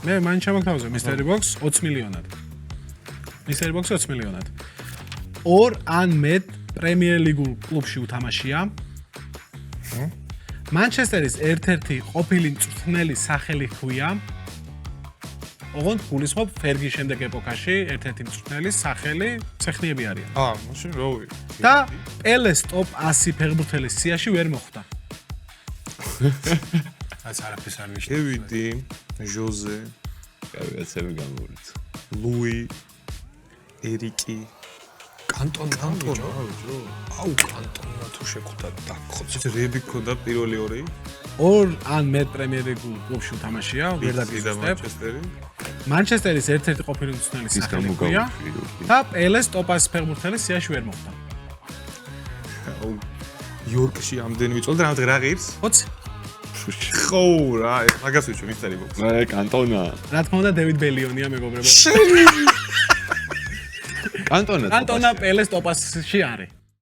მე მან ჩამოგთავაზე Mystery Box 20 მილიონად. Mystery Box 20 მილიონად. 2 ან მეტ პრემიერ ლიგულ კლუბში უთამაშია. მანჩესტერის ერთ-ერთი ყოფილი მწვრთნელის სახელი ჰქვია. ოღონდ გულისხმობ ფერგის შემდეგ ეპოქაში ერთ-ერთი მწვრთნელის სახელი ცეხნიები არიან. მაშინ რა ვი? და პელეს ტოპ 100 ფეხბურთელის სიაში ვერ მოხვდა. რაც არაფერს არ ნიშნავს. დევიდი, ჟოზე, კავიაცები გამოვიდა. ლუი, ერიკი, კანტონა. აუ კანტონა თუ შეხვდა დაგხოცე. რები ქონდა პირველი ორი. 2 ან მეტ პრემიერ ლიგულ კლუბში უთამაშია, ვერ დაგიზუსტებ. მანჩესტერი. მანჩესტერის ერთ-ერთი ყოფილი მწვრთნელის ის სახელი ჰქვია გამოგავიშვი. და პელეს ტოპ 100 ფეხბურთელის სიაში ვერ მოხვდა. აუ იორკში ამდენი ვიწოლდა რა რა ღირს? 20. ხო რა, მაგას ვიჩვენ Mystery Box. მე კანტონა. რა თქმა უნდა დევიდ ბელიონია მეგობრებო. კანტონა. კანტონა პელეს ტოპ 100-ში არის.